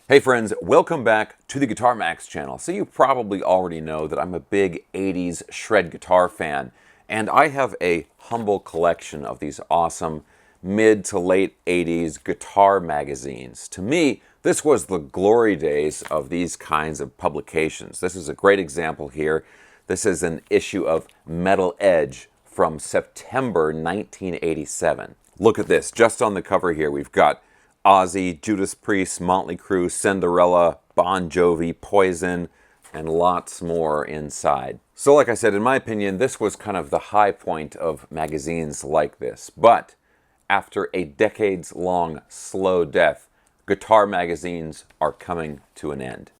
Hey friends, welcome back to the Guitar Max channel. So you probably already know that I'm a big 80s shred guitar fan, and I have a humble collection of these awesome mid to late 80s guitar magazines. To me, this was the glory days of these kinds of publications. This is a great example here. This is an issue of Metal Edge from September 1987. Look at this, just on the cover here we've got Ozzy, Judas Priest, Motley Crue, Cinderella, Bon Jovi, Poison, and lots more inside. So like I said, in my opinion, this was kind of the high point of magazines like this. But after a decades-long slow death, guitar magazines are coming to an end.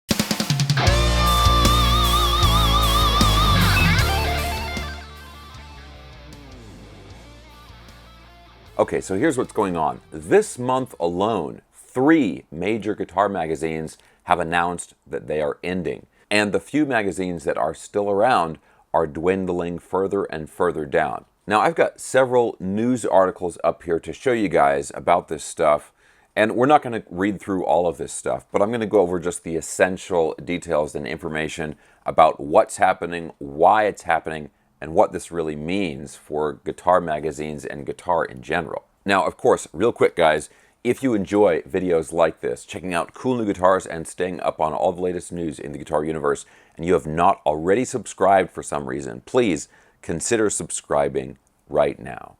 Okay, so here's what's going on. This month alone, 3 major guitar magazines have announced that they are ending. And the few magazines that are still around are dwindling further and further down. Now, I've got several news articles up here to show you guys about this stuff. And we're not going to read through all of this stuff, but I'm going to go over just the essential details and information about what's happening, why it's happening, and what this really means for guitar magazines and guitar in general. Now, of course, real quick guys, if you enjoy videos like this, checking out cool new guitars and staying up on all the latest news in the guitar universe, and you have not already subscribed for some reason, please consider subscribing right now.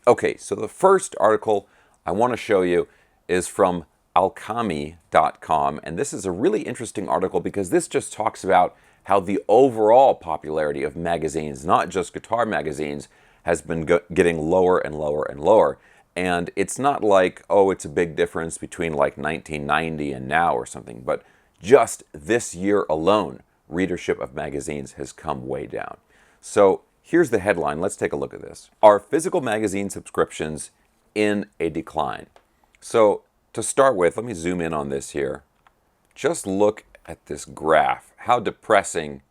Okay, so the first article I want to show you is from alchemy.com, and this is a really interesting article because this just talks about how the overall popularity of magazines, not just guitar magazines, has been getting lower and lower and lower. And it's not like, oh, it's a big difference between like 1990 and now or something, but just this year alone, readership of magazines has come way down. So here's the headline. Let's take a look at this. Are physical magazine subscriptions in a decline? So to start with, let me zoom in on this here. Just look at this graph. How depressing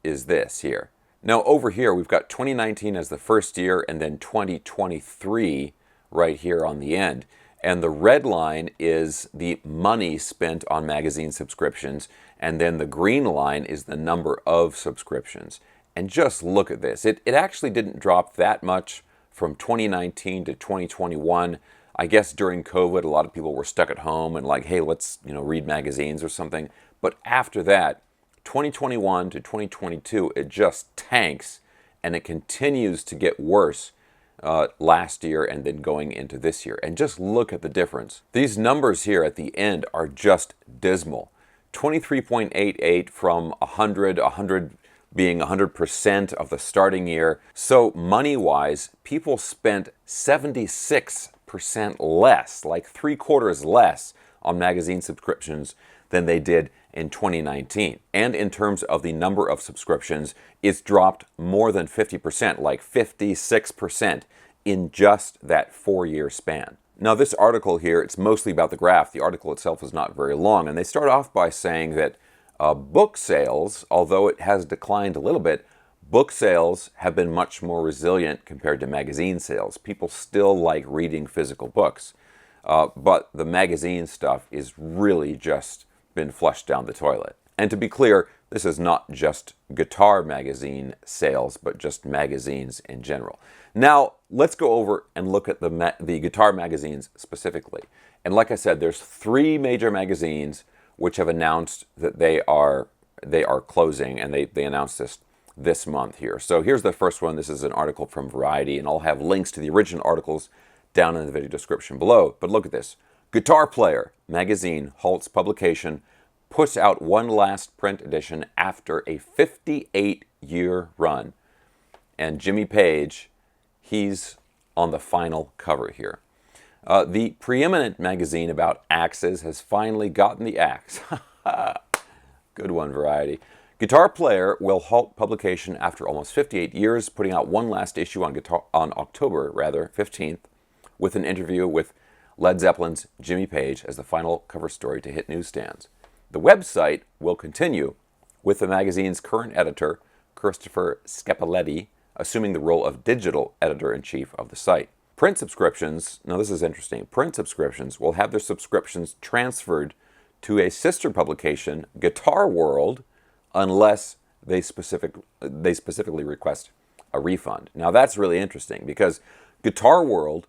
is this here? Now over here we've got 2019 as the first year and then 2023 right here on the end. And the red line is the money spent on magazine subscriptions, and then the green line is the number of subscriptions. And just look at this. It actually didn't drop that much from 2019 to 2021. I guess during COVID a lot of people were stuck at home and like, hey, let's read magazines or something. But after that, 2021 to 2022, it just tanks, and it continues to get worse last year and then going into this year. And just look at the difference. These numbers here at the end are just dismal. 23.88 from 100 being 100% of the starting year. So money-wise, people spent 76% less, like 3/4 less on magazine subscriptions than they did in 2019. And in terms of the number of subscriptions, it's dropped more than 50%, like 56% in just that 4-year span. Now this article here, it's mostly about the graph. The article itself is not very long, and they start off by saying that book sales, although it has declined a little bit, book sales have been much more resilient compared to magazine sales. People still like reading physical books, but the magazine stuff is really just been flushed down the toilet. And to be clear, this is not just guitar magazine sales, but just magazines in general. Now, let's go over and look at the guitar magazines specifically. And like I said, there's 3 major magazines which have announced that they are closing, and they announced this month here. So here's the first one. This is an article from Variety, and I'll have links to the original articles down in the video description below. But look at this. Guitar Player magazine halts publication, puts out one last print edition after a 58-year run. And Jimmy Page, he's on the final cover here. The preeminent magazine about axes has finally gotten the axe. Good one, Variety. Guitar Player will halt publication after almost 58 years, putting out one last issue on October 15th, with an interview with Led Zeppelin's Jimmy Page as the final cover story to hit newsstands. The website will continue with the magazine's current editor, Christopher Scapoletti, assuming the role of digital editor-in-chief of the site. Print subscriptions, now this is interesting, print subscriptions will have their subscriptions transferred to a sister publication, Guitar World, unless they specifically request a refund. Now that's really interesting because Guitar World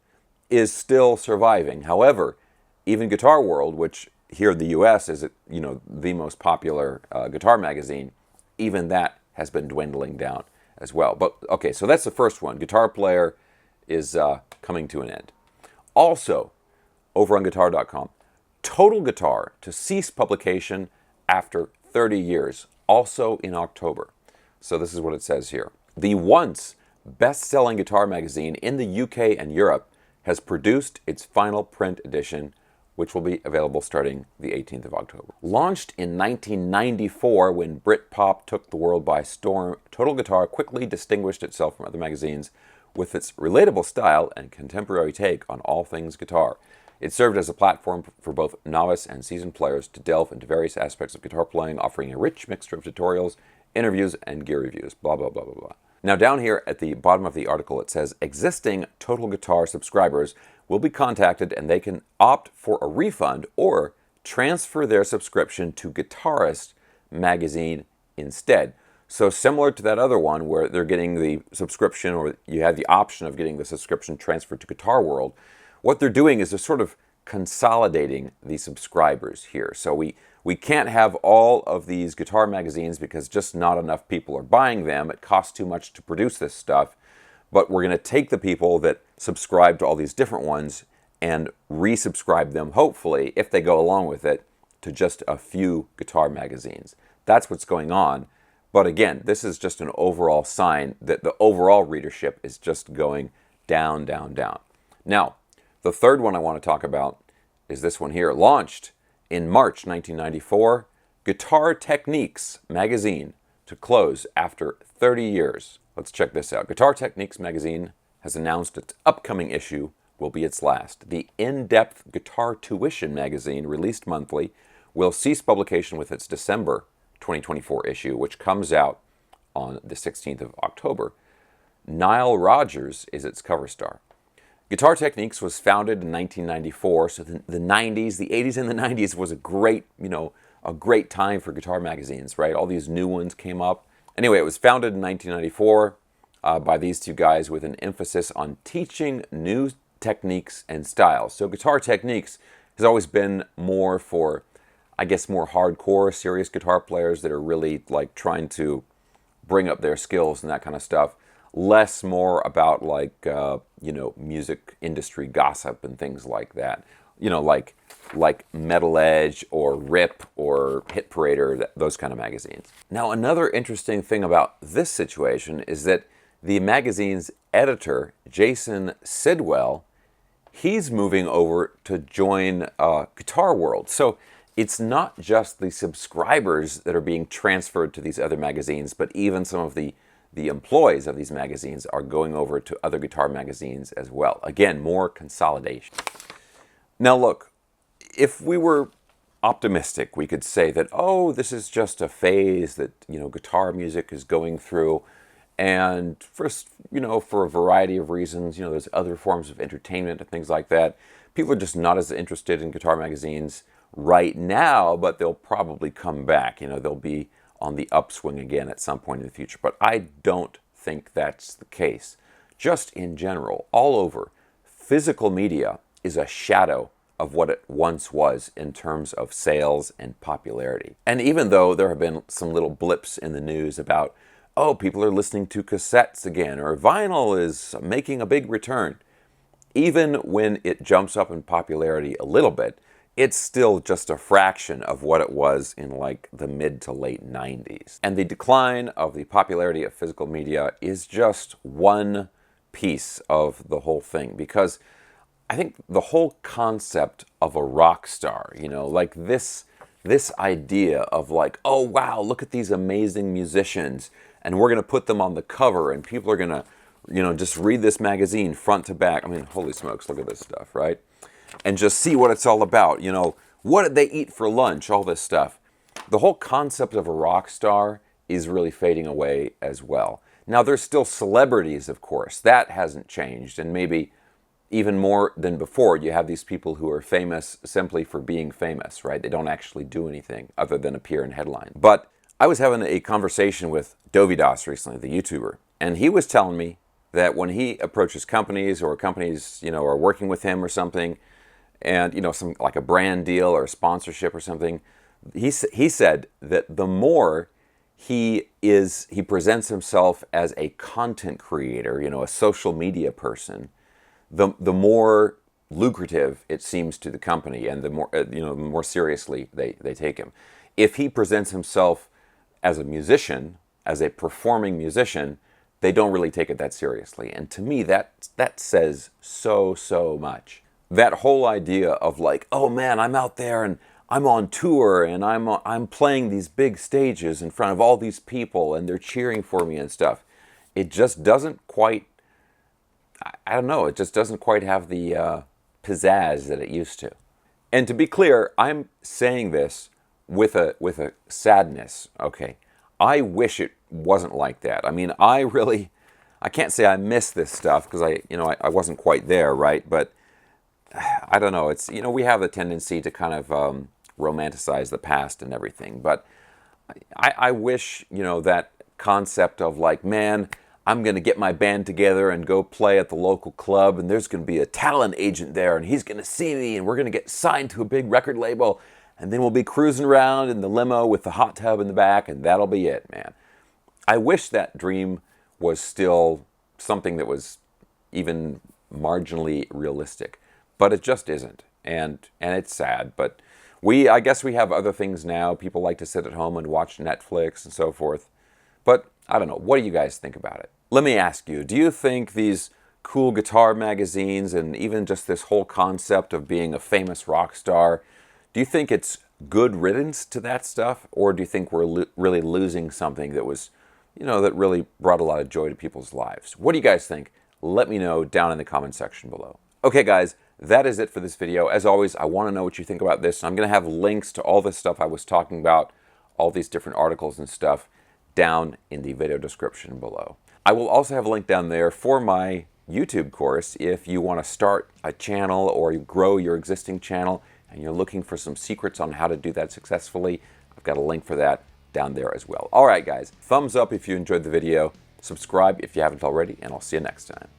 is still surviving. However, even Guitar World, which here in the U.S. is the most popular guitar magazine, even that has been dwindling down as well. But okay, so that's the first one. Guitar Player is coming to an end. Also, over on guitar.com, Total Guitar to cease publication after 30 years, also in October. So this is what it says here. The once best-selling guitar magazine in the UK and Europe has produced its final print edition, which will be available starting the 18th of October. Launched in 1994 when Britpop took the world by storm, Total Guitar quickly distinguished itself from other magazines with its relatable style and contemporary take on all things guitar. It served as a platform for both novice and seasoned players to delve into various aspects of guitar playing, offering a rich mixture of tutorials, interviews, and gear reviews, blah, blah, blah, blah, blah. Now down here at the bottom of the article it says, existing Total Guitar subscribers will be contacted and they can opt for a refund or transfer their subscription to Guitarist magazine instead. So similar to that other one where they're getting the subscription, or you have the option of getting the subscription transferred to Guitar World, what they're doing is they're sort of consolidating the subscribers here. So we can't have all of these guitar magazines because just not enough people are buying them. It costs too much to produce this stuff. But we're going to take the people that subscribe to all these different ones and resubscribe them, hopefully, if they go along with it, to just a few guitar magazines. That's what's going on. But again, this is just an overall sign that the overall readership is just going down, down, down. Now, the third one I want to talk about is this one here. Launched in March 1994, Guitar Techniques magazine to close after 30 years. Let's check this out. Guitar Techniques magazine has announced its upcoming issue will be its last. The in-depth Guitar Tuition magazine, released monthly, will cease publication with its December 2024 issue, which comes out on the 16th of October. Nile Rodgers is its cover star. Guitar Techniques was founded in 1994, so the 90s, the 80s and the 90s was a great time for guitar magazines, right? All these new ones came up. Anyway, it was founded in 1994 by these two guys with an emphasis on teaching new techniques and styles. So Guitar Techniques has always been more for, I guess, more hardcore, serious guitar players that are really like trying to bring up their skills and that kind of stuff. Less more about like, music industry gossip and things like that. Like Metal Edge or Rip or Hit Parader, those kind of magazines. Now, another interesting thing about this situation is that the magazine's editor, Jason Sidwell, he's moving over to join Guitar World. So it's not just the subscribers that are being transferred to these other magazines, but even some of the employees of these magazines are going over to other guitar magazines as well. Again, more consolidation. Now look, if we were optimistic, we could say that, oh, this is just a phase that, guitar music is going through, and for a variety of reasons, there's other forms of entertainment and things like that. People are just not as interested in guitar magazines right now, but they'll probably come back. They'll be on the upswing again at some point in the future. But I don't think that's the case. Just in general, all over, physical media is a shadow of what it once was in terms of sales and popularity. And even though there have been some little blips in the news about, oh, people are listening to cassettes again, or vinyl is making a big return, even when it jumps up in popularity a little bit, it's still just a fraction of what it was in like the mid to late 90s. And the decline of the popularity of physical media is just one piece of the whole thing, because I think the whole concept of a rock star, like this idea of like, oh wow, look at these amazing musicians, and we're going to put them on the cover, and people are going to, just read this magazine front to back. I mean, holy smokes, look at this stuff, right? And just see what it's all about. What did they eat for lunch? All this stuff. The whole concept of a rock star is really fading away as well. Now, there's still celebrities, of course. That hasn't changed. And maybe, even more than before, you have these people who are famous simply for being famous, right? They don't actually do anything other than appear in headlines. But I was having a conversation with Dovidas recently, the YouTuber, and he was telling me that when he approaches companies, or companies, are working with him or something, and, some like a brand deal or a sponsorship or something, he said that the more he presents himself as a content creator, a social media person, the more lucrative it seems to the company, and the more seriously they take him. If he presents himself as a musician, as a performing musician, they don't really take it that seriously. And to me, that says so much. That whole idea of like, oh man, I'm out there and I'm on tour and I'm playing these big stages in front of all these people and they're cheering for me and stuff. It just doesn't quite, I don't know, it just doesn't quite have the pizzazz that it used to. And to be clear, I'm saying this with a sadness, okay? I wish it wasn't like that. I mean, I can't say I miss this stuff because I wasn't quite there, right? But I don't know. It's, we have the tendency to kind of romanticize the past and everything. But I wish, that concept of like, man, I'm going to get my band together and go play at the local club, and there's going to be a talent agent there, and he's going to see me, and we're going to get signed to a big record label, and then we'll be cruising around in the limo with the hot tub in the back, and that'll be it, man. I wish that dream was still something that was even marginally realistic, but it just isn't, and it's sad. But I guess we have other things now. People like to sit at home and watch Netflix and so forth. But I don't know. What do you guys think about it? Let me ask you, do you think these cool guitar magazines and even just this whole concept of being a famous rock star, do you think it's good riddance to that stuff? Or do you think we're really losing something that was, that really brought a lot of joy to people's lives? What do you guys think? Let me know down in the comment section below. Okay, guys, that is it for this video. As always, I want to know what you think about this. I'm going to have links to all this stuff I was talking about, all these different articles and stuff, down in the video description below. I will also have a link down there for my YouTube course if you want to start a channel or you grow your existing channel and you're looking for some secrets on how to do that successfully. I've got a link for that down there as well. All right, guys, thumbs up if you enjoyed the video, subscribe if you haven't already, and I'll see you next time.